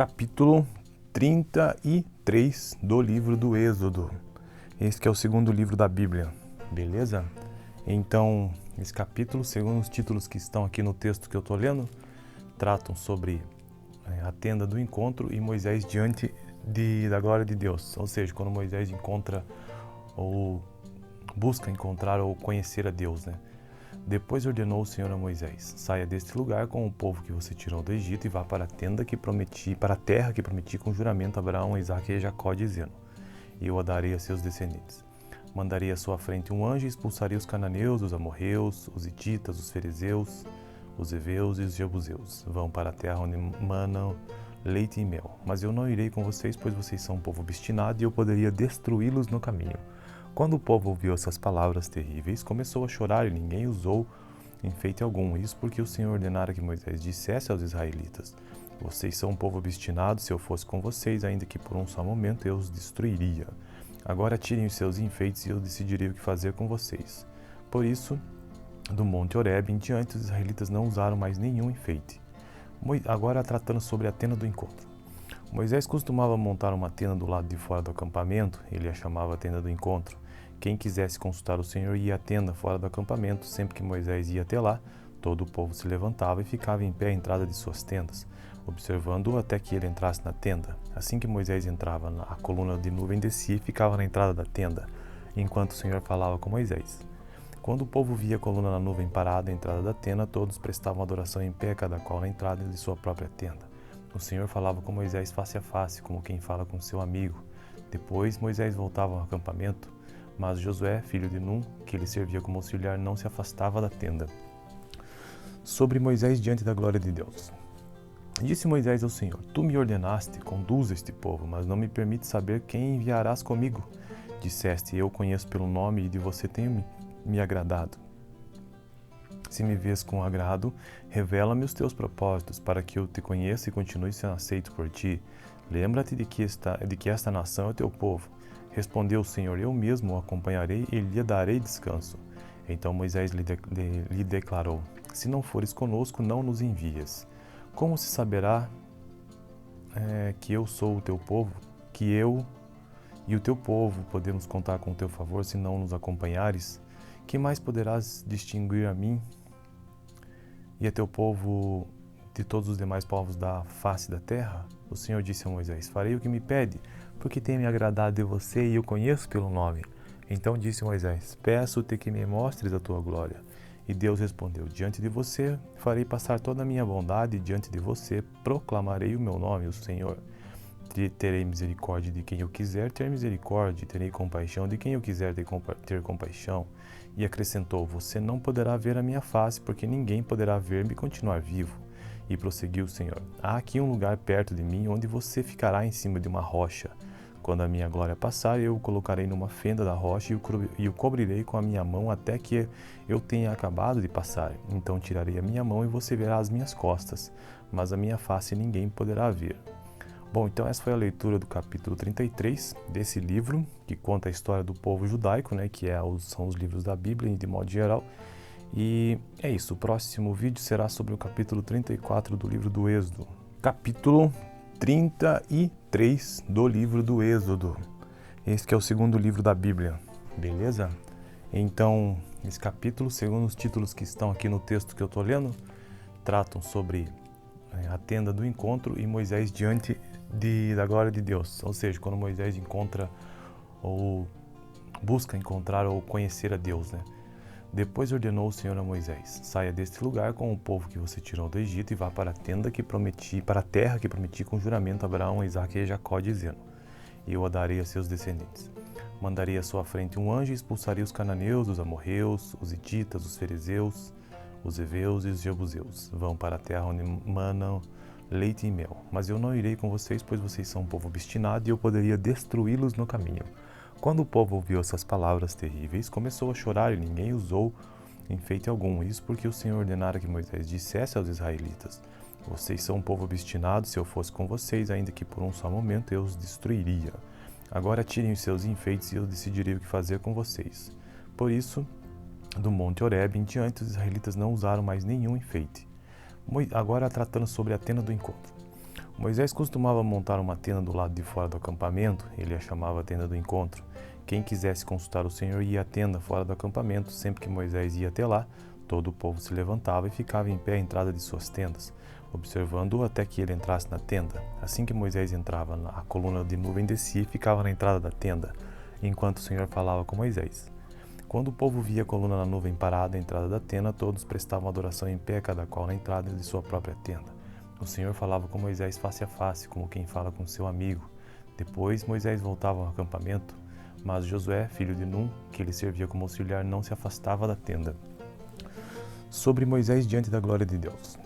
capítulo 33 do livro do Êxodo. Esse que é o segundo livro da Bíblia, beleza? Então, esse capítulo, segundo os títulos que estão aqui no texto que eu estou lendo, tratam sobre a tenda do encontro e Moisés diante da glória de Deus. Ou seja, quando Moisés encontra ou busca encontrar ou conhecer a Deus, né? Depois ordenou o Senhor a Moisés: saia deste lugar com o povo que você tirou do Egito e vá para a tenda que prometi, para a terra que prometi com juramento a Abraão, Isaque e Jacó, dizendo: eu a darei a seus descendentes. Mandarei à sua frente um anjo e expulsaria os cananeus, os amorreus, os hititas, os ferezeus, os heveus e os jebuseus. Vão para a terra onde manam leite e mel. Mas eu não irei com vocês, pois vocês são um povo obstinado e eu poderia destruí-los no caminho. Quando o povo ouviu essas palavras terríveis, começou a chorar e ninguém usou enfeite algum. Isso porque o Senhor ordenara que Moisés dissesse aos israelitas: vocês são um povo obstinado, se eu fosse com vocês, ainda que por um só momento eu os destruiria. Agora tirem os seus enfeites e eu decidirei o que fazer com vocês. Por isso, do monte Horebe em diante, os israelitas não usaram mais nenhum enfeite. Agora tratando sobre a tenda do encontro. Moisés costumava montar uma tenda do lado de fora do acampamento, ele a chamava tenda do encontro. Quem quisesse consultar o Senhor ia à tenda fora do acampamento. Sempre que Moisés ia até lá, todo o povo se levantava e ficava em pé à entrada de suas tendas, observando-o até que ele entrasse na tenda. Assim que Moisés entrava, a coluna de nuvem descia e ficava na entrada da tenda, enquanto o Senhor falava com Moisés. Quando o povo via a coluna na nuvem parada à entrada da tenda, todos prestavam adoração em pé, cada qual na entrada de sua própria tenda. O Senhor falava com Moisés face a face, como quem fala com seu amigo. Depois Moisés voltava ao acampamento, mas Josué, filho de Num, que lhe servia como auxiliar, não se afastava da tenda. Sobre Moisés diante da glória de Deus. Disse Moisés ao Senhor: tu me ordenaste, conduza este povo, mas não me permite saber quem enviarás comigo. Disseste: eu conheço pelo nome e de você tenho me agradado. Se me vês com agrado, revela-me os teus propósitos, para que eu te conheça e continue sendo aceito por ti. Lembra-te de que esta nação é teu povo. Respondeu o Senhor: eu mesmo o acompanharei e lhe darei descanso. Então Moisés lhe declarou: se não fores conosco, não nos envias. Como se saberá que eu sou o teu povo, que eu e o teu povo podemos contar com o teu favor se não nos acompanhares? Que mais poderás distinguir a mim e a teu povo de todos os demais povos da face da terra? O Senhor disse a Moisés: farei o que me pede, porque tem me agradado de você e eu conheço pelo nome. Então disse Moisés: peço-te que me mostres a tua glória. E Deus respondeu: diante de você farei passar toda a minha bondade, e diante de você proclamarei o meu nome, o Senhor. Terei misericórdia de quem eu quiser ter misericórdia, e terei compaixão de quem eu quiser ter compaixão. E acrescentou: você não poderá ver a minha face, porque ninguém poderá ver-me e continuar vivo. E prosseguiu o Senhor: há aqui um lugar perto de mim, onde você ficará em cima de uma rocha. Quando a minha glória passar, eu o colocarei numa fenda da rocha e o cobrirei com a minha mão até que eu tenha acabado de passar. Então tirarei a minha mão e você verá as minhas costas, mas a minha face ninguém poderá ver. Bom, então essa foi a leitura do capítulo 33 desse livro, que conta a história do povo judaico, né, que são os livros da Bíblia, de modo geral. E é isso, o próximo vídeo será sobre o capítulo 34 do livro do Êxodo. Capítulo 33 do livro do Êxodo. Esse que é o segundo livro da Bíblia, beleza? Então, esse capítulo, segundo os títulos que estão aqui no texto que eu estou lendo, tratam sobre a tenda do encontro e Moisés diante da glória de Deus. Ou seja, quando Moisés encontra ou busca encontrar ou conhecer a Deus, né? Depois ordenou o Senhor a Moisés: saia deste lugar com o povo que você tirou do Egito e vá para a terra que prometi com juramento a Abraão, Isaque e Jacó, dizendo: eu a darei a seus descendentes. Mandarei à sua frente um anjo e expulsaria os cananeus, os amorreus, os hititas, os ferezeus, os heveus e os jebuseus. Vão para a terra onde manam leite e mel. Mas eu não irei com vocês, pois vocês são um povo obstinado e eu poderia destruí-los no caminho. Quando o povo ouviu essas palavras terríveis, começou a chorar e ninguém usou enfeite algum. Isso porque o Senhor ordenara que Moisés dissesse aos israelitas: vocês são um povo obstinado, se eu fosse com vocês, ainda que por um só momento eu os destruiria. Agora tirem os seus enfeites e eu decidirei o que fazer com vocês. Por isso, do monte Horebe em diante, os israelitas não usaram mais nenhum enfeite. Agora tratando sobre a tenda do encontro. Moisés costumava montar uma tenda do lado de fora do acampamento, ele a chamava tenda do encontro. Quem quisesse consultar o Senhor ia à tenda fora do acampamento. Sempre que Moisés ia até lá, todo o povo se levantava e ficava em pé à entrada de suas tendas, observando-o até que ele entrasse na tenda. Assim que Moisés entrava, a coluna de nuvem descia e ficava na entrada da tenda, enquanto o Senhor falava com Moisés. Quando o povo via a coluna na nuvem parada à entrada da tenda, todos prestavam adoração em pé, cada qual na entrada de sua própria tenda. O Senhor falava com Moisés face a face, como quem fala com seu amigo. Depois Moisés voltava ao acampamento, mas Josué, filho de Num, que lhe servia como auxiliar, não se afastava da tenda. Sobre Moisés diante da glória de Deus.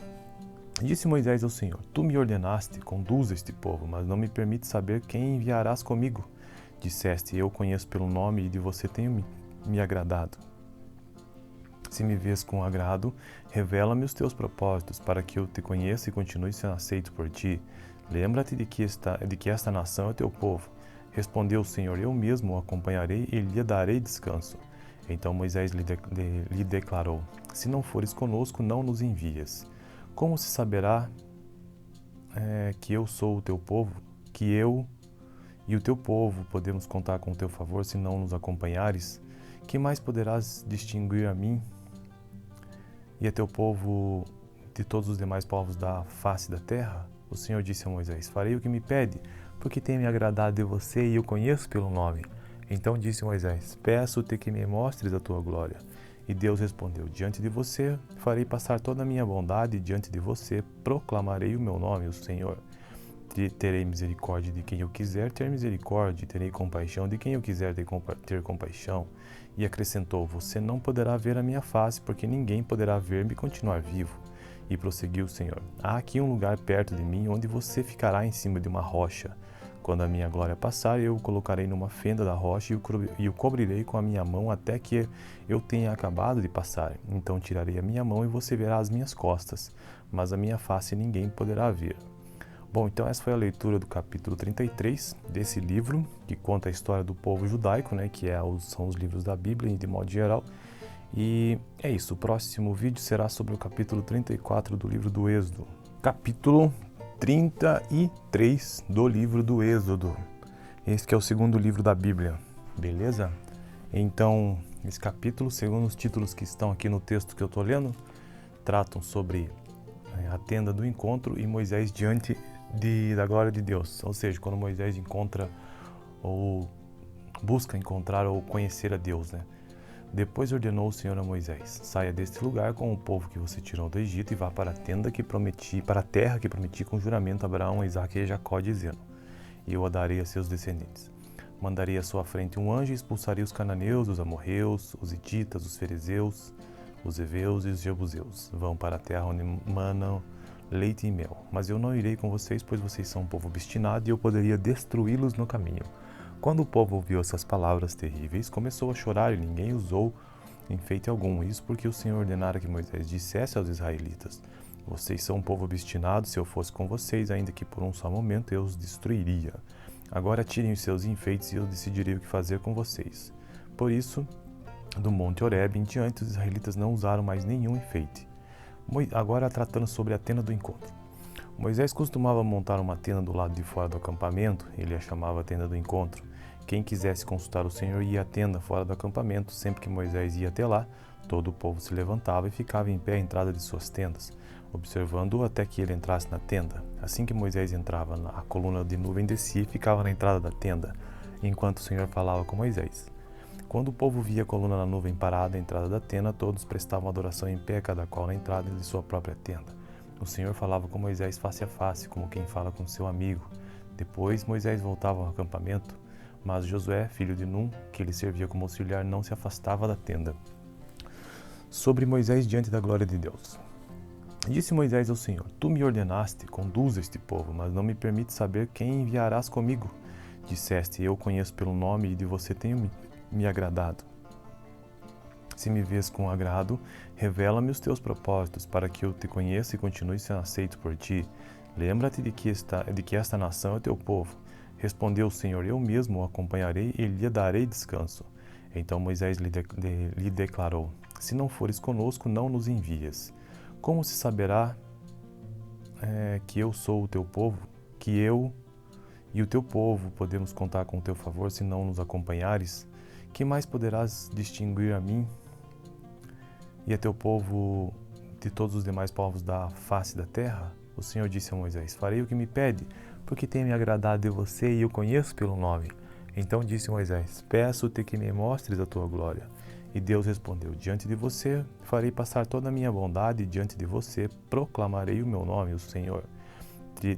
Disse Moisés ao Senhor: Tu me ordenaste, conduza este povo, mas não me permite saber quem enviarás comigo. Disseste: Eu conheço pelo nome e de você tenho me agradado. Se me vês com agrado, revela-me os teus propósitos, para que eu te conheça e continue sendo aceito por ti. Lembra-te de que esta nação é teu povo. Respondeu o Senhor: Eu mesmo o acompanharei e lhe darei descanso. Então Moisés lhe declarou: Se não fores conosco, não nos envias. Como se saberá que eu sou o teu povo, que eu e o teu povo podemos contar com o teu favor se não nos acompanhares? Que mais poderás distinguir a mim e a teu povo de todos os demais povos da face da terra? O Senhor disse a Moisés: Farei o que me pede, porque tem me agradado de você e eu conheço pelo nome. Então disse Moisés: Peço-te que me mostres a tua glória. E Deus respondeu: Diante de você farei passar toda a minha bondade, e diante de você proclamarei o meu nome, o Senhor. Terei misericórdia de quem eu quiser ter misericórdia, e terei compaixão de quem eu quiser ter compaixão. E acrescentou: Você não poderá ver a minha face, porque ninguém poderá ver-me e continuar vivo. E prosseguiu o Senhor: Há aqui um lugar perto de mim, onde você ficará em cima de uma rocha. Quando a minha glória passar, eu o colocarei numa fenda da rocha e o cobrirei com a minha mão até que eu tenha acabado de passar. Então tirarei a minha mão e você verá as minhas costas, mas a minha face ninguém poderá ver. Bom, então essa foi a leitura do capítulo 33 desse livro, que conta a história do povo judaico, né, que são os livros da Bíblia, de modo geral. E é isso, o próximo vídeo será sobre o capítulo 34 do livro do Êxodo. Capítulo 33 do livro do Êxodo. Esse que é o segundo livro da Bíblia, beleza? Então, esse capítulo, segundo os títulos que estão aqui no texto que eu estou lendo, tratam sobre a tenda do encontro e Moisés diante da glória de Deus. Ou seja, quando Moisés encontra ou busca encontrar ou conhecer a Deus, né? Depois ordenou o Senhor a Moisés: Saia deste lugar com o povo que você tirou do Egito e vá para a terra que prometi com juramento a Abraão, a Isaque e a Jacó, dizendo: E eu a darei a seus descendentes. Mandarei à sua frente um anjo e expulsaria os cananeus, os amorreus, os hititas, os ferezeus, os heveus e os jebuseus. Vão para a terra onde manam leite e mel. Mas eu não irei com vocês, pois vocês são um povo obstinado e eu poderia destruí-los no caminho. Quando o povo ouviu essas palavras terríveis, começou a chorar e ninguém usou enfeite algum. Isso porque o Senhor ordenara que Moisés dissesse aos israelitas: Vocês são um povo obstinado, se eu fosse com vocês, ainda que por um só momento eu os destruiria. Agora tirem os seus enfeites e eu decidirei o que fazer com vocês. Por isso, do Monte Horebe em diante, os israelitas não usaram mais nenhum enfeite. Agora tratando sobre a tenda do encontro. Moisés costumava montar uma tenda do lado de fora do acampamento, ele a chamava tenda do encontro. Quem quisesse consultar o Senhor ia à tenda fora do acampamento. Sempre que Moisés ia até lá, todo o povo se levantava e ficava em pé à entrada de suas tendas, observando-o até que ele entrasse na tenda. Assim que Moisés entrava, a coluna de nuvem descia e ficava na entrada da tenda, enquanto o Senhor falava com Moisés. Quando o povo via a coluna na nuvem parada à entrada da tenda, todos prestavam adoração em pé, cada qual na entrada de sua própria tenda. O Senhor falava com Moisés face a face, como quem fala com seu amigo. Depois Moisés voltava ao acampamento, mas Josué, filho de Num, que lhe servia como auxiliar, não se afastava da tenda. Sobre Moisés diante da glória de Deus. Disse Moisés ao Senhor: Tu me ordenaste, conduza este povo, mas não me permite saber quem enviarás comigo. Disseste: Eu conheço pelo nome e de você tenho me agradado. Se me vês com agrado, revela-me os teus propósitos, para que eu te conheça e continue sendo aceito por ti. Lembra-te de que esta nação é teu povo. Respondeu o Senhor: Eu mesmo o acompanharei e lhe darei descanso. Então Moisés lhe declarou: Se não fores conosco, não nos envias. Como se saberá que eu sou o teu povo, que eu e o teu povo podemos contar com o teu favor se não nos acompanhares. Que mais poderás distinguir a mim e a teu povo de todos os demais povos da face da terra? O Senhor disse a Moisés: farei o que me pede, porque tem me agradado de você e eu conheço pelo nome. Então disse Moisés: peço-te que me mostres a tua glória. E Deus respondeu: diante de você farei passar toda a minha bondade, e diante de você proclamarei o meu nome, o Senhor.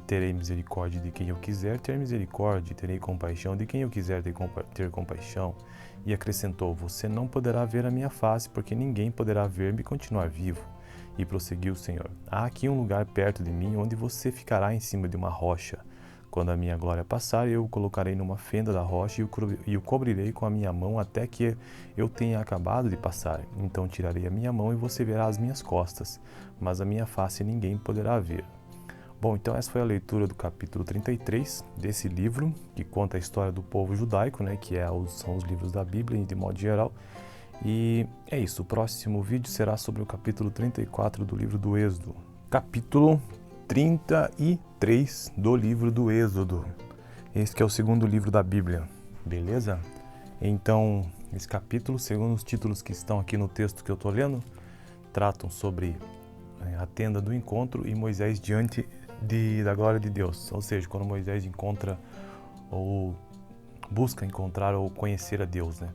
Terei misericórdia de quem eu quiser ter misericórdia, e terei compaixão de quem eu quiser ter compaixão. E acrescentou: você não poderá ver a minha face, porque ninguém poderá ver-me e continuar vivo. E prosseguiu o Senhor: há aqui um lugar perto de mim, onde você ficará em cima de uma rocha. Quando a minha glória passar, eu o colocarei numa fenda da rocha e o cobrirei com a minha mão até que eu tenha acabado de passar. Então tirarei a minha mão e você verá as minhas costas, mas a minha face ninguém poderá ver. Bom, então essa foi a leitura do capítulo 33 desse livro, que conta a história do povo judaico, né, são os livros da Bíblia, de modo geral. E é isso, o próximo vídeo será sobre o capítulo 34 do livro do Êxodo. Capítulo 33 do livro do Êxodo. Esse que é o segundo livro da Bíblia, beleza? Então, esse capítulo, segundo os títulos que estão aqui no texto que eu estou lendo, tratam sobre a tenda do encontro e Moisés diante da glória de Deus. Ou seja, quando Moisés encontra ou busca encontrar ou conhecer a Deus, né?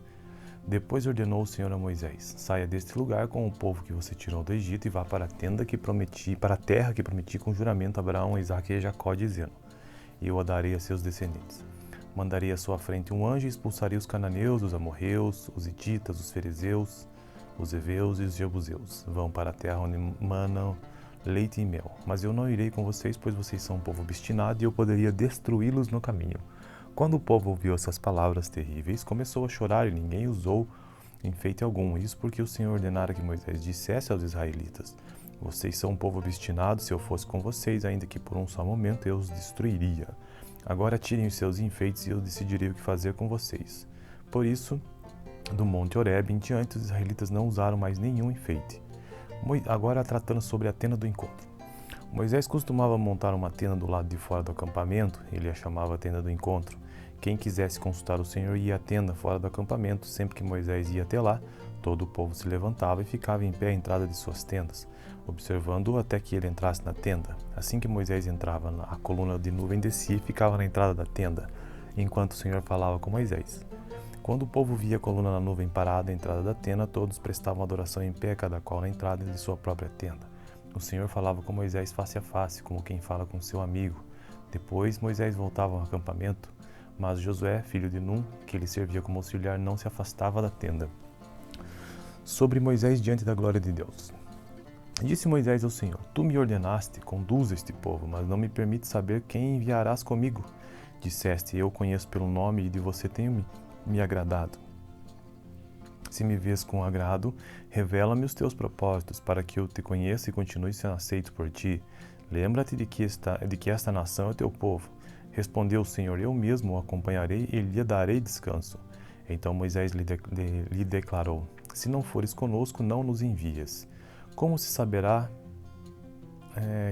Depois ordenou o Senhor a Moisés: saia deste lugar com o povo que você tirou do Egito e vá para a terra que prometi com juramento a Abraão, a Isaque e a Jacó, dizendo: eu a darei a seus descendentes. Mandarei à sua frente um anjo e expulsaria os cananeus, os amorreus, os hititas, os ferezeus, os heveus e os jebuseus. Vão para a terra onde manam leite e mel. Mas eu não irei com vocês, pois vocês são um povo obstinado e eu poderia destruí-los no caminho. Quando o povo ouviu essas palavras terríveis, começou a chorar e ninguém usou enfeite algum. Isso porque o Senhor ordenara que Moisés dissesse aos israelitas: vocês são um povo obstinado, se eu fosse com vocês, ainda que por um só momento eu os destruiria. Agora tirem os seus enfeites e eu decidirei o que fazer com vocês. Por isso, do monte Horebe em diante, os israelitas não usaram mais nenhum enfeite. Agora tratando sobre a tenda do encontro. Moisés costumava montar uma tenda do lado de fora do acampamento, ele a chamava tenda do encontro. Quem quisesse consultar o Senhor ia à tenda fora do acampamento. Sempre que Moisés ia até lá, todo o povo se levantava e ficava em pé à entrada de suas tendas, observando-o até que ele entrasse na tenda. Assim que Moisés entrava, a coluna de nuvem descia e ficava na entrada da tenda, enquanto o Senhor falava com Moisés. Quando o povo via a coluna da nuvem parada à entrada da tenda, todos prestavam adoração em pé, cada qual na entrada de sua própria tenda. O Senhor falava com Moisés face a face, como quem fala com seu amigo. Depois Moisés voltava ao acampamento, mas Josué, filho de Num, que lhe servia como auxiliar, não se afastava da tenda. Sobre Moisés diante da glória de Deus. Disse Moisés ao Senhor: tu me ordenaste, conduza este povo, mas não me permite saber quem enviarás comigo. Disseste: eu conheço pelo nome e de você tenho me agradado. Se me vês com agrado, revela-me os teus propósitos, para que eu te conheça e continue sendo aceito por ti. Lembra-te de que esta nação é teu povo. Respondeu o Senhor: eu mesmo o acompanharei e lhe darei descanso. Então Moisés lhe declarou: se não fores conosco, não nos envias. Como se saberá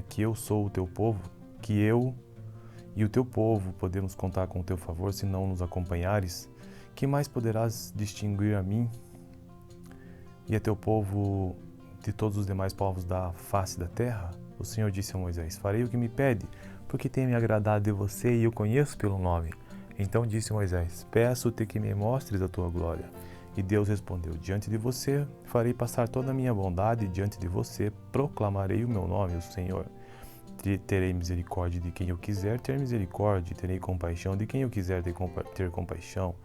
que eu sou o teu povo, que eu e o teu povo podemos contar com o teu favor se não nos acompanhares? Que mais poderás distinguir a mim e a teu povo de todos os demais povos da face da terra? O Senhor disse a Moisés: farei o que me pede, porque tem me agradado de você e eu conheço pelo nome. Então disse Moisés: peço-te que me mostres a tua glória. E Deus respondeu: diante de você farei passar toda a minha bondade, e diante de você proclamarei o meu nome, o Senhor. Terei misericórdia de quem eu quiser ter misericórdia, e terei compaixão de quem eu quiser ter compaixão.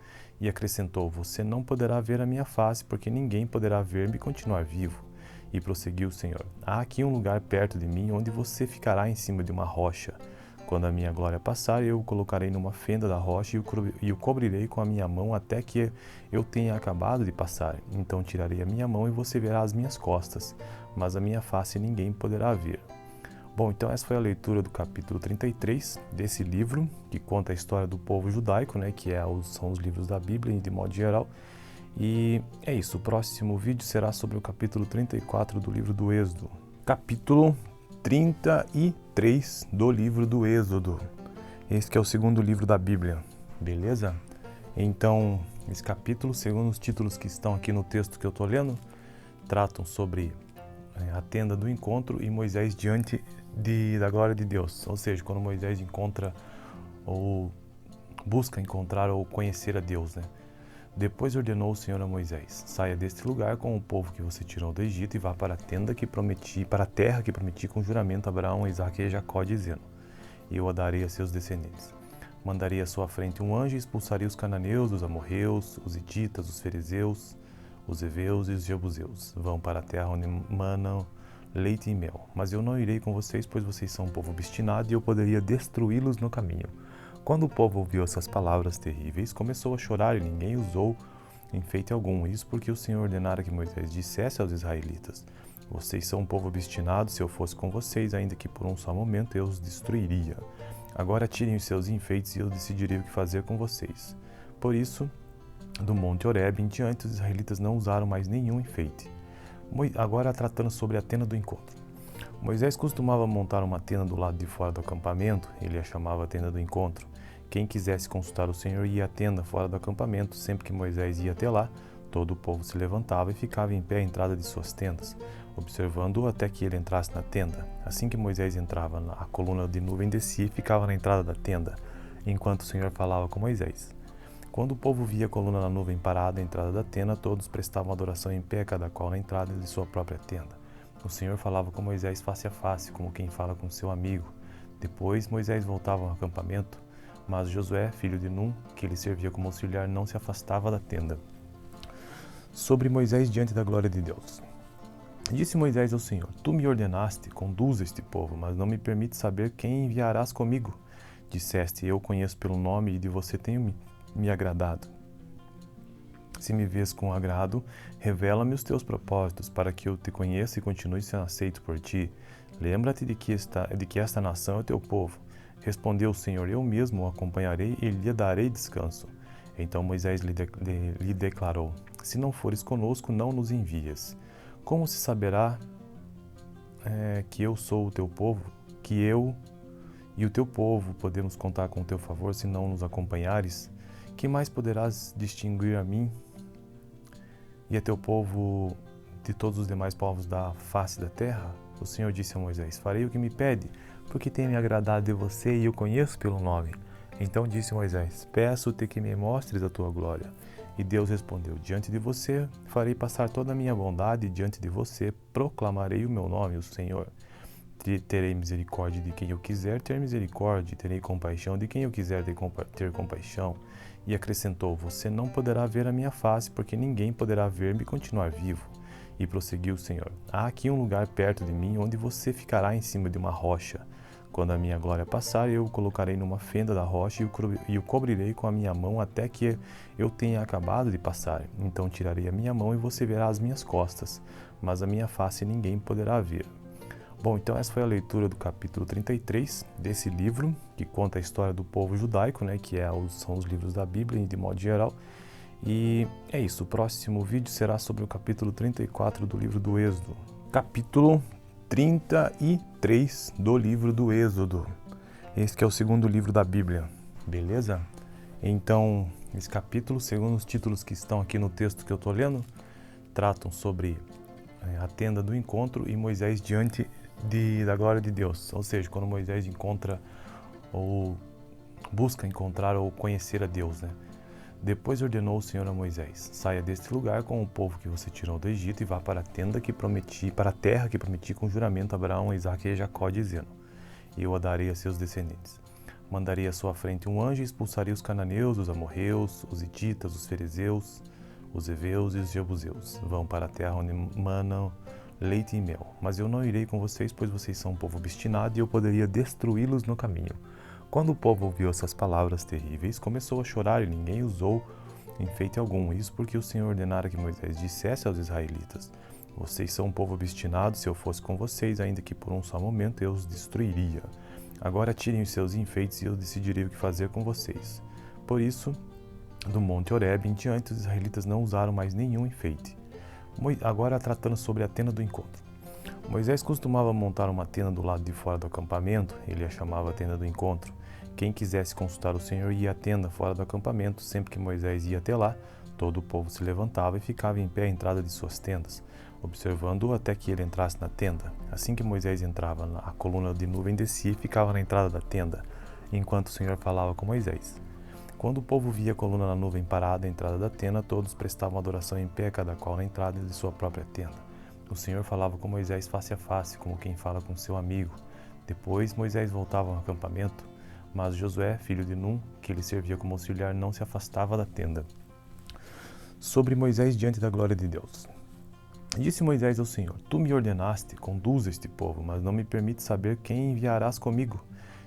E acrescentou: você não poderá ver a minha face, porque ninguém poderá ver-me e continuar vivo. E prosseguiu o Senhor: há aqui um lugar perto de mim, onde você ficará em cima de uma rocha. Quando a minha glória passar, eu o colocarei numa fenda da rocha e o cobrirei com a minha mão até que eu tenha acabado de passar. Então tirarei a minha mão e você verá as minhas costas, mas a minha face ninguém poderá ver. Bom, então essa foi a leitura do capítulo 33 desse livro, que conta a história do povo judaico, né, são os livros da Bíblia, de modo geral. E é isso, o próximo vídeo será sobre o capítulo 34 do livro do Êxodo. Capítulo 33 do livro do Êxodo. Esse que é o segundo livro da Bíblia, beleza? Então, esse capítulo, segundo os títulos que estão aqui no texto que eu estou lendo, tratam sobre a tenda do encontro e Moisés diante da glória de Deus. Ou seja, quando Moisés encontra ou busca encontrar ou conhecer a Deus, né? Depois ordenou o Senhor a Moisés: saia deste lugar com o povo que você tirou do Egito e vá para a tenda que prometi, para a terra que prometi com juramento a Abraão, Isaque e Jacó, dizendo: e eu a darei a seus descendentes. Mandarei à sua frente um anjo e expulsaria os cananeus, os amorreus, os hititas, os fariseus, os heveus e os jebuseus. Vão para a terra onde manam leite e mel. Mas eu não irei com vocês, pois vocês são um povo obstinado e eu poderia destruí-los no caminho. Quando o povo ouviu essas palavras terríveis, começou a chorar e ninguém usou enfeite algum. Isso porque o Senhor ordenara que Moisés dissesse aos israelitas: vocês são um povo obstinado, se eu fosse com vocês, ainda que por um só momento eu os destruiria. Agora tirem os seus enfeites e eu decidirei o que fazer com vocês. Por isso, do monte Horebe em diante, os israelitas não usaram mais nenhum enfeite. Agora tratando sobre a tenda do encontro. Moisés costumava montar uma tenda do lado de fora do acampamento, ele a chamava tenda do encontro. Quem quisesse consultar o Senhor ia à tenda fora do acampamento. Sempre que Moisés ia até lá, todo o povo se levantava e ficava em pé à entrada de suas tendas, observando-o até que ele entrasse na tenda. Assim que Moisés entrava, a coluna de nuvem descia e ficava na entrada da tenda, enquanto o Senhor falava com Moisés. Quando o povo via a coluna da nuvem parada à entrada da tenda, todos prestavam adoração em pé, cada qual na entrada de sua própria tenda. O Senhor falava com Moisés face a face, como quem fala com seu amigo. Depois Moisés voltava ao acampamento, mas Josué, filho de Num, que lhe servia como auxiliar, não se afastava da tenda. Sobre Moisés diante da glória de Deus. Disse Moisés ao Senhor: tu me ordenaste, conduza este povo, mas não me permite saber quem enviarás comigo. Disseste: eu conheço pelo nome e de você tenho me agradado. Se me vês com agrado, revela-me os teus propósitos, para que eu te conheça e continue sendo aceito por ti. Lembra-te de que esta nação é teu povo. Respondeu o Senhor: eu mesmo o acompanharei e lhe darei descanso. Então Moisés lhe declarou: se não fores conosco, não nos envias. Como se saberá que eu sou o teu povo, que eu e o teu povo podemos contar com o teu favor se não nos acompanhares? Que mais poderás distinguir a mim e a teu povo de todos os demais povos da face da terra? O Senhor disse a Moisés: farei o que me pede, porque tem me agradado de você e eu conheço pelo nome. Então disse Moisés: peço-te que me mostres a tua glória. E Deus respondeu: diante de você farei passar toda a minha bondade, e diante de você proclamarei o meu nome, o Senhor. Terei misericórdia de quem eu quiser ter misericórdia, e terei compaixão de quem eu quiser ter compaixão. E acrescentou: você não poderá ver a minha face, porque ninguém poderá ver-me e continuar vivo. E prosseguiu o Senhor: há aqui um lugar perto de mim, onde você ficará em cima de uma rocha. Quando a minha glória passar, eu o colocarei numa fenda da rocha e o cobrirei com a minha mão até que eu tenha acabado de passar. Então tirarei a minha mão e você verá as minhas costas, mas a minha face ninguém poderá ver. Bom, então essa foi a leitura do capítulo 33 desse livro, que conta a história do povo judaico, né, que são os livros da Bíblia, de modo geral. E é isso, o próximo vídeo será sobre o capítulo 34 do livro do Êxodo. Capítulo 33 do livro do Êxodo. Esse que é o segundo livro da Bíblia, beleza? Então, esse capítulo, segundo os títulos que estão aqui no texto que eu estou lendo, tratam sobre a tenda do encontro e Moisés diante da glória de Deus. Ou seja, quando Moisés encontra ou busca encontrar ou conhecer a Deus, né? Depois ordenou o Senhor a Moisés: saia deste lugar com o povo que você tirou do Egito e vá para a tenda que prometi, para a terra que prometi com juramento a Abraão, Isaque e Jacó, dizendo: e eu a darei a seus descendentes. Mandarei à sua frente um anjo e expulsaria os cananeus, os amorreus, os hititas, os fariseus, os heveus e os jebuseus. Vão para a terra onde manam leite e mel. Mas eu não irei com vocês, pois vocês são um povo obstinado e eu poderia destruí-los no caminho. Quando o povo ouviu essas palavras terríveis, começou a chorar e ninguém usou enfeite algum. Isso porque o Senhor ordenara que Moisés dissesse aos israelitas: vocês são um povo obstinado, se eu fosse com vocês, ainda que por um só momento eu os destruiria. Agora tirem os seus enfeites e eu decidirei o que fazer com vocês. Por isso, do monte Horebe em diante, os israelitas não usaram mais nenhum enfeite. Agora tratando sobre a tenda do encontro. Moisés costumava montar uma tenda do lado de fora do acampamento, ele a chamava tenda do encontro. Quem quisesse consultar o Senhor ia à tenda fora do acampamento. Sempre que Moisés ia até lá, todo o povo se levantava e ficava em pé à entrada de suas tendas, observando-o até que ele entrasse na tenda. Assim que Moisés entrava, a coluna de nuvem descia e ficava na entrada da tenda, enquanto o Senhor falava com Moisés. Quando o povo via a coluna na nuvem parada à entrada da tenda, todos prestavam adoração em pé, cada qual na entrada de sua própria tenda. O Senhor falava com Moisés face a face, como quem fala com seu amigo. Depois Moisés voltava ao acampamento, mas Josué, filho de Num, que lhe servia como auxiliar, não se afastava da tenda. Sobre Moisés diante da glória de Deus. Disse Moisés ao Senhor: Tu me ordenaste, conduza este povo, mas não me permite saber quem enviarás comigo.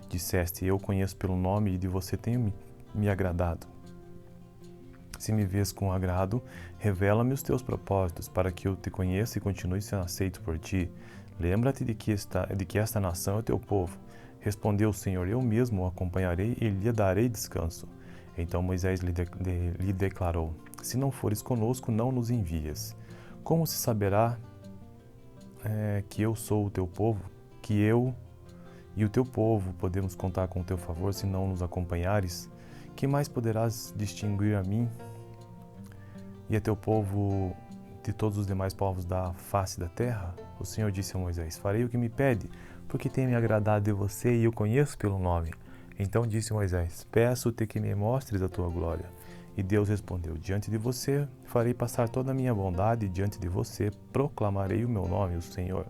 Disseste: Eu conheço pelo nome e de você tenho me agradado. Se me vês com agrado, revela-me os teus propósitos, para que eu te conheça e continue sendo aceito por ti. Lembra-te de que esta nação é teu povo. Respondeu o Senhor: Eu mesmo o acompanharei e lhe darei descanso. Então Moisés lhe declarou: Se não fores conosco, não nos envias. Como se saberá que eu sou o teu povo, que eu e o teu povo podemos contar com o teu favor se não nos acompanhares? Que mais poderás distinguir a mim e a teu povo de todos os demais povos da face da terra? O Senhor disse a Moisés: Farei o que me pede, porque tem me agradado de você e eu conheço pelo nome. Então disse Moisés: Peço-te que me mostres a tua glória. E Deus respondeu: Diante de você farei passar toda a minha bondade, e diante de você proclamarei o meu nome, o Senhor.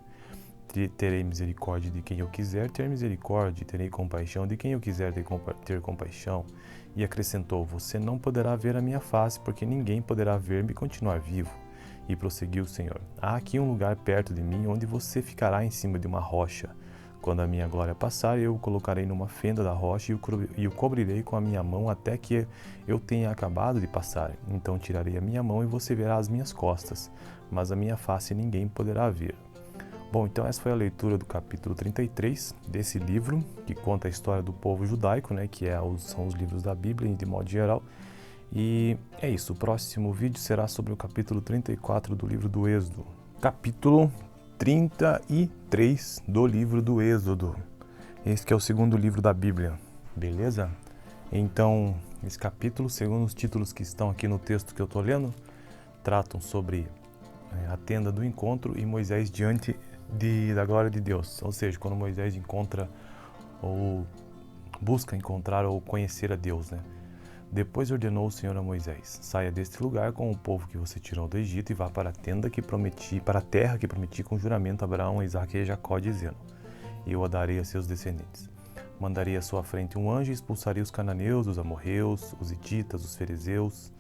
Terei misericórdia de quem eu quiser ter misericórdia, e terei compaixão de quem eu quiser ter compaixão. E acrescentou: Você não poderá ver a minha face, porque ninguém poderá ver-me e continuar vivo. E prosseguiu o Senhor: Há aqui um lugar perto de mim, onde você ficará em cima de uma rocha. Quando a minha glória passar, eu o colocarei numa fenda da rocha e o cobrirei com a minha mão até que eu tenha acabado de passar. Então tirarei a minha mão e você verá as minhas costas, mas a minha face ninguém poderá ver. Bom, então essa foi a leitura do capítulo 33 desse livro, que conta a história do povo judaico, que são os livros da Bíblia, de modo geral. E é isso, o próximo vídeo será sobre o capítulo 34 do livro do Êxodo. Capítulo 33 do livro do Êxodo. Esse que é o segundo livro da Bíblia, beleza? Então, esse capítulo, segundo os títulos que estão aqui no texto que eu estou lendo, tratam sobre a tenda do encontro e Moisés diante da glória de Deus. Ou seja, quando Moisés encontra ou busca encontrar ou conhecer a Deus, Depois ordenou o Senhor a Moisés: Saia deste lugar com o povo que você tirou do Egito e vá para a terra que prometi com juramento a Abraão, a Isaque e a Jacó, dizendo: Eu a darei a seus descendentes. Mandarei à sua frente um anjo e expulsaria os cananeus, os amorreus, os hititas, os ferezeus,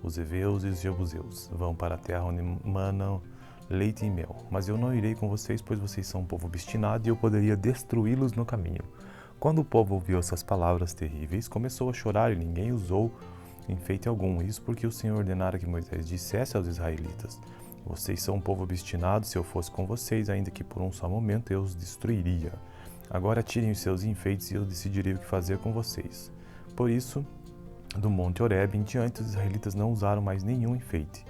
os heveus e os jebuseus. Vão para a terra onde manam leite e mel. Mas eu não irei com vocês, pois vocês são um povo obstinado e eu poderia destruí-los no caminho. Quando o povo ouviu essas palavras terríveis, começou a chorar e ninguém usou enfeite algum. Isso porque o Senhor ordenara que Moisés dissesse aos israelitas: Vocês são um povo obstinado, se eu fosse com vocês, ainda que por um só momento eu os destruiria. Agora tirem os seus enfeites e eu decidirei o que fazer com vocês. Por isso, do monte Horebe em diante, os israelitas não usaram mais nenhum enfeite.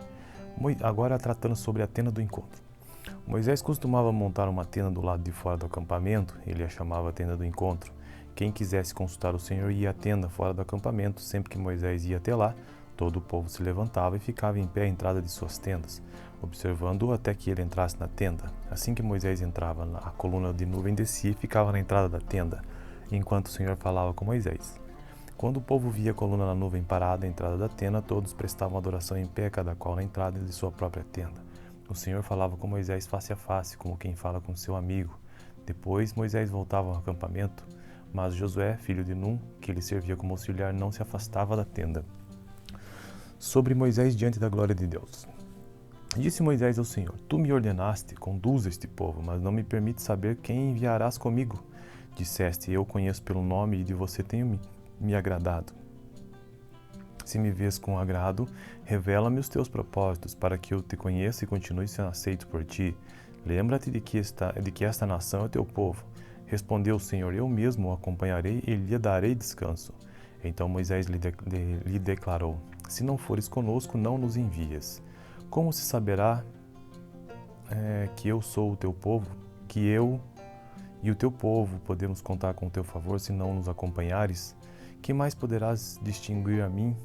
Agora tratando sobre a tenda do encontro. Moisés costumava montar uma tenda do lado de fora do acampamento, ele a chamava tenda do encontro. Quem quisesse consultar o Senhor ia à tenda fora do acampamento. Sempre que Moisés ia até lá, todo o povo se levantava e ficava em pé à entrada de suas tendas, observando-o até que ele entrasse na tenda. Assim que Moisés entrava, a coluna de nuvem descia e ficava na entrada da tenda, enquanto o Senhor falava com Moisés. Quando o povo via a coluna na nuvem parada à entrada da tenda, todos prestavam adoração em pé, cada qual na entrada de sua própria tenda. O Senhor falava com Moisés face a face, como quem fala com seu amigo. Depois Moisés voltava ao acampamento, mas Josué, filho de Num, que lhe servia como auxiliar, não se afastava da tenda. Sobre Moisés diante da glória de Deus. Disse Moisés ao Senhor: Tu me ordenaste, conduza este povo, mas não me permite saber quem enviarás comigo. Disseste: Eu conheço pelo nome e de você tenho me agradado. Se me vês com agrado, revela-me os teus propósitos, para que eu te conheça e continue sendo aceito por ti. Lembra-te de que esta nação é teu povo. Respondeu o Senhor: Eu mesmo o acompanharei e lhe darei descanso. Então Moisés lhe declarou: Se não fores conosco, não nos envias. Como se saberá que eu sou o teu povo, que eu e o teu povo podemos contar com o teu favor se não nos acompanhares? que mais poderás distinguir a mim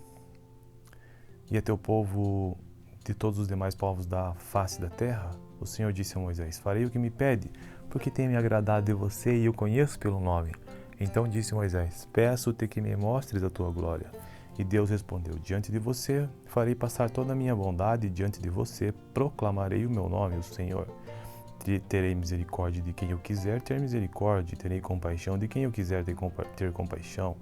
e a teu povo de todos os demais povos da face da terra? O Senhor disse a Moisés: farei o que me pede, porque tem me agradado de você e eu conheço pelo nome. Então disse Moisés: peço-te que me mostres a tua glória. E Deus respondeu: diante de você farei passar toda a minha bondade, e diante de você proclamarei o meu nome, o Senhor. Terei misericórdia de quem eu quiser ter misericórdia, e terei compaixão de quem eu quiser ter compaixão.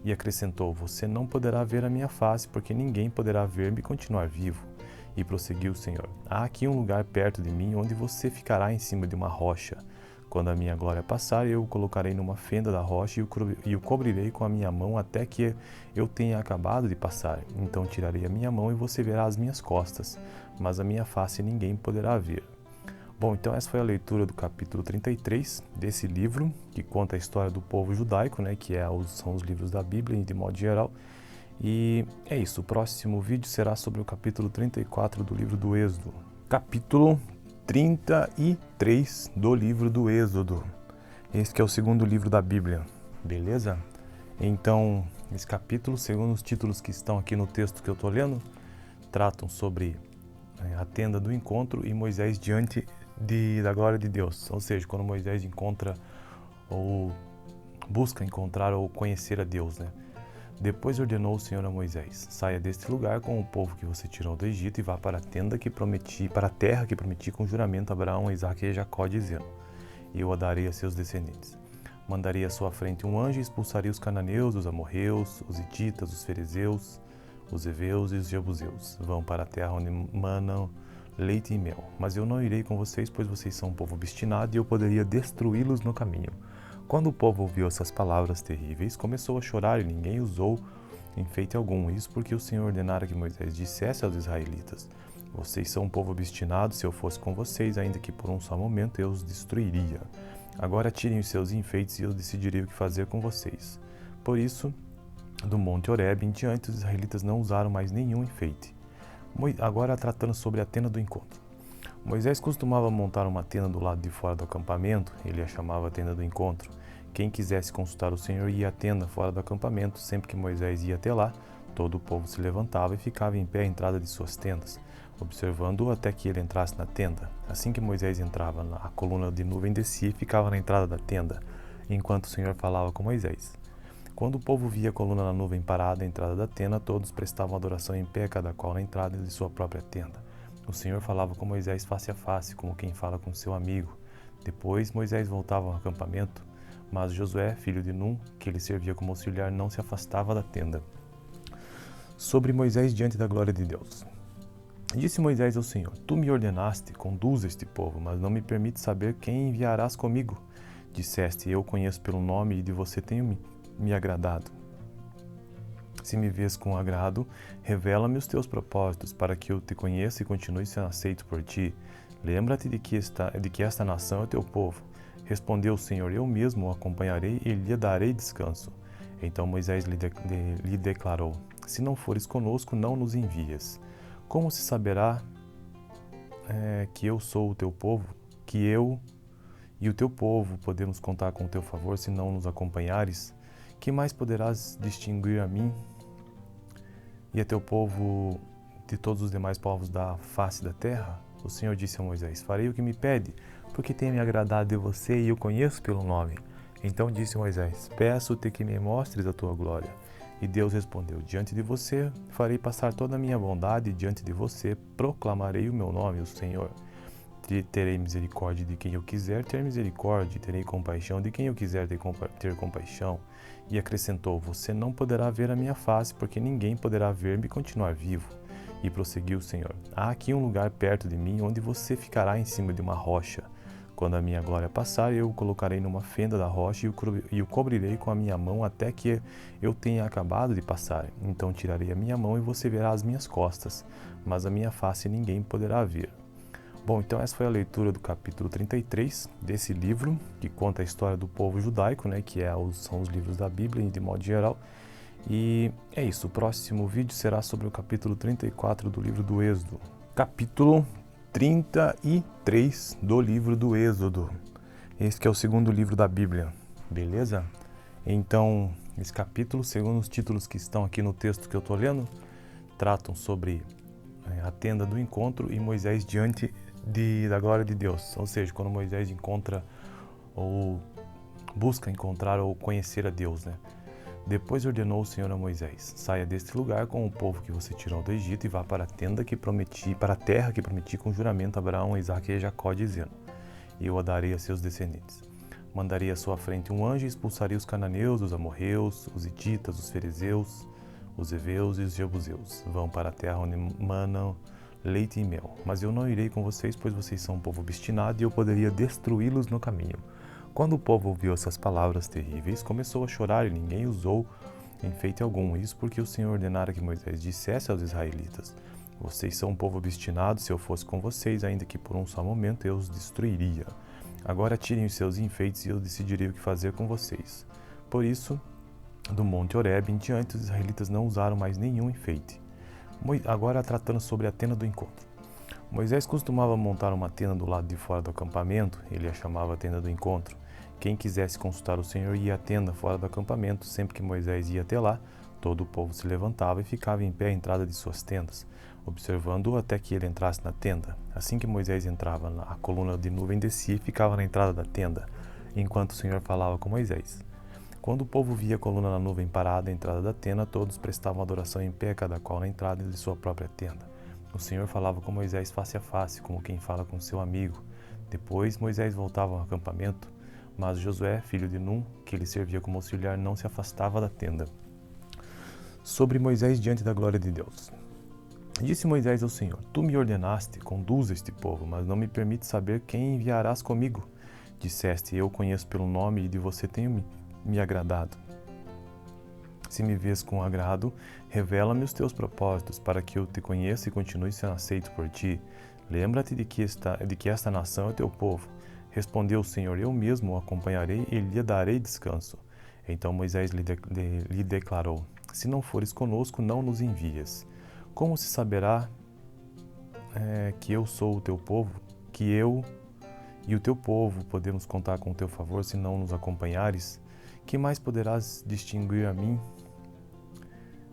E acrescentou: você não poderá ver a minha face, porque ninguém poderá ver-me e continuar vivo. E prosseguiu o Senhor: há aqui um lugar perto de mim, onde você ficará em cima de uma rocha. Quando a minha glória passar, eu o colocarei numa fenda da rocha e o cobrirei com a minha mão até que eu tenha acabado de passar. Então tirarei a minha mão e você verá as minhas costas, mas a minha face ninguém poderá ver. Bom, então essa foi a leitura do capítulo 33 desse livro, que conta a história do povo judaico, né, que são os livros da Bíblia, de modo geral. E é isso, o próximo vídeo será sobre o capítulo 34 do livro do Êxodo. Capítulo 33 do livro do Êxodo. Esse que é o segundo livro da Bíblia, beleza? Então, esse capítulo, segundo os títulos que estão aqui no texto que eu estou lendo, tratam sobre a tenda do encontro e Moisés diante da glória de Deus. Ou seja, quando Moisés encontra ou busca encontrar ou conhecer a Deus, né? Depois ordenou o Senhor a Moisés: saia deste lugar com o povo que você tirou do Egito e vá para a terra que prometi com juramento a Abraão, a Isaque e a Jacó, dizendo: eu a darei a seus descendentes. Mandarei à sua frente um anjo e expulsaria os cananeus, os amorreus, os hititas, os ferezeus, os heveus e os jebuseus. Vão para a terra onde manam leite e mel. Mas eu não irei com vocês, pois vocês são um povo obstinado e eu poderia destruí-los no caminho. Quando o povo ouviu essas palavras terríveis, começou a chorar e ninguém usou enfeite algum. Isso porque o Senhor ordenara que Moisés dissesse aos israelitas: vocês são um povo obstinado, se eu fosse com vocês, ainda que por um só momento, eu os destruiria. Agora tirem os seus enfeites e eu decidirei o que fazer com vocês. Por isso, do monte Horebe em diante, os israelitas não usaram mais nenhum enfeite. Agora tratando sobre a tenda do encontro. Moisés costumava montar uma tenda do lado de fora do acampamento, ele a chamava tenda do encontro. Quem quisesse consultar o Senhor ia à tenda fora do acampamento. Sempre que Moisés ia até lá, todo o povo se levantava e ficava em pé à entrada de suas tendas, observando-o até que ele entrasse na tenda. Assim que Moisés entrava, a coluna de nuvem descia e ficava na entrada da tenda, enquanto o Senhor falava com Moisés. Quando o povo via a coluna da nuvem parada à entrada da tenda, todos prestavam adoração em pé, cada qual na entrada de sua própria tenda. O Senhor falava com Moisés face a face, como quem fala com seu amigo. Depois Moisés voltava ao acampamento, mas Josué, filho de Num, que lhe servia como auxiliar, não se afastava da tenda. Sobre Moisés diante da glória de Deus. Disse Moisés ao Senhor: tu me ordenaste, conduza este povo, mas não me permite saber quem enviarás comigo. Disseste: eu conheço pelo nome e de você tenho me agradado. Se me vês com agrado, revela-me os teus propósitos, para que eu te conheça e continue sendo aceito por ti. Lembra-te de que esta nação é teu povo. Respondeu o Senhor: eu mesmo o acompanharei e lhe darei descanso. Então Moisés lhe declarou: se não fores conosco, não nos envies. Como se saberá que eu sou o teu povo, que eu e o teu povo podemos contar com o teu favor se não nos acompanhares? Que mais poderás distinguir a mim e a teu povo de todos os demais povos da face da terra? O Senhor disse a Moisés: farei o que me pede, porque tem me agradado de você e eu conheço pelo nome. Então disse Moisés: peço-te que me mostres a tua glória. E Deus respondeu: diante de você farei passar toda a minha bondade, e diante de você proclamarei o meu nome, o Senhor. Terei misericórdia de quem eu quiser ter misericórdia, e terei compaixão de quem eu quiser ter compaixão. E acrescentou: você não poderá ver a minha face, porque ninguém poderá ver-me e continuar vivo. E prosseguiu o Senhor: há aqui um lugar perto de mim, onde você ficará em cima de uma rocha. Quando a minha glória passar, eu o colocarei numa fenda da rocha e o cobrirei com a minha mão até que eu tenha acabado de passar. Então tirarei a minha mão e você verá as minhas costas, mas a minha face ninguém poderá ver. Bom, então essa foi a leitura do capítulo 33 desse livro, que conta a história do povo judaico, né, que são os livros da Bíblia, de modo geral. E é isso, o próximo vídeo será sobre o capítulo 34 do livro do Êxodo. Capítulo 33 do livro do Êxodo. Esse que é o segundo livro da Bíblia, beleza? Então, esse capítulo, segundo os títulos que estão aqui no texto que eu estou lendo, tratam sobre a tenda do encontro e Moisés diante da glória de Deus. Ou seja, quando Moisés encontra ou busca encontrar ou conhecer a Deus, né? Depois ordenou o Senhor a Moisés: saia deste lugar com o povo que você tirou do Egito e vá para a tenda que prometi, para a terra que prometi com juramento a Abraão, a Isaque e a Jacó, dizendo: eu a darei a seus descendentes. Mandarei à sua frente um anjo e expulsaria os cananeus, os amorreus, os hititas, os ferezeus, os heveus e os jebuseus. Vão para a terra onde manam leite e mel. Mas eu não irei com vocês, pois vocês são um povo obstinado e eu poderia destruí-los no caminho. Quando o povo ouviu essas palavras terríveis, começou a chorar e ninguém usou enfeite algum. Isso porque o Senhor ordenara que Moisés dissesse aos israelitas: vocês são um povo obstinado, se eu fosse com vocês, ainda que por um só momento eu os destruiria. Agora tirem os seus enfeites e eu decidirei o que fazer com vocês. Por isso, do Monte Horebe em diante, os israelitas não usaram mais nenhum enfeite. Agora tratando sobre a tenda do encontro. Moisés costumava montar uma tenda do lado de fora do acampamento, ele a chamava tenda do encontro. Quem quisesse consultar o Senhor ia à tenda fora do acampamento. Sempre que Moisés ia até lá, todo o povo se levantava e ficava em pé à entrada de suas tendas, observando-o até que ele entrasse na tenda. Assim que Moisés entrava, a coluna de nuvem descia e ficava na entrada da tenda, enquanto o Senhor falava com Moisés. Quando o povo via a coluna da nuvem parada à entrada da tenda, todos prestavam adoração em pé, cada qual na entrada de sua própria tenda. O Senhor falava com Moisés face a face, como quem fala com seu amigo. Depois Moisés voltava ao acampamento, mas Josué, filho de Num, que lhe servia como auxiliar, não se afastava da tenda. Sobre Moisés diante da glória de Deus. Disse Moisés ao Senhor: tu me ordenaste, conduza este povo, mas não me permite saber quem enviarás comigo. Disseste: eu conheço pelo nome e de você tenho me agradado. Se me vês com agrado, revela-me os teus propósitos, para que eu te conheça e continue sendo aceito por ti. Lembra-te de que esta nação é teu povo. Respondeu o Senhor: eu mesmo o acompanharei e lhe darei descanso. Então Moisés lhe declarou: se não fores conosco, não nos envias. Como se saberá que eu sou o teu povo, que eu e o teu povo podemos contar com o teu favor se não nos acompanhares? Que mais poderás distinguir a mim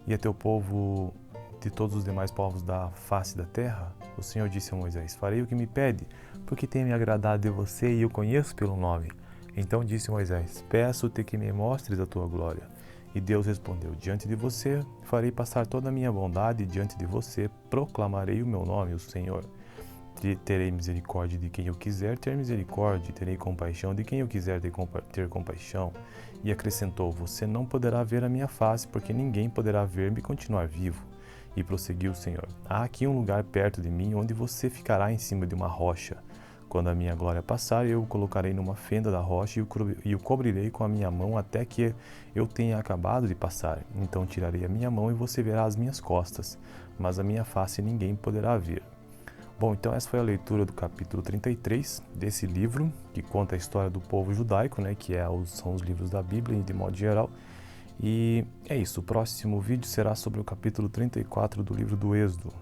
e a teu povo de todos os demais povos da face da terra? O Senhor disse a Moisés: farei o que me pede, porque tem me agradado de você e eu conheço pelo nome. Então disse Moisés: peço-te que me mostres a tua glória. E Deus respondeu: diante de você farei passar toda a minha bondade, e diante de você proclamarei o meu nome, o Senhor. Terei misericórdia de quem eu quiser ter misericórdia, e terei compaixão de quem eu quiser ter compaixão. E acrescentou: você não poderá ver a minha face, porque ninguém poderá ver-me e continuar vivo. E prosseguiu o Senhor: há aqui um lugar perto de mim, onde você ficará em cima de uma rocha. Quando a minha glória passar, eu o colocarei numa fenda da rocha e o cobrirei com a minha mão até que eu tenha acabado de passar. Então tirarei a minha mão e você verá as minhas costas, mas a minha face ninguém poderá ver. Bom, então essa foi a leitura do capítulo 33 desse livro, que conta a história do povo judaico, né, que são os livros da Bíblia, de modo geral. E é isso, o próximo vídeo será sobre o capítulo 34 do livro do Êxodo.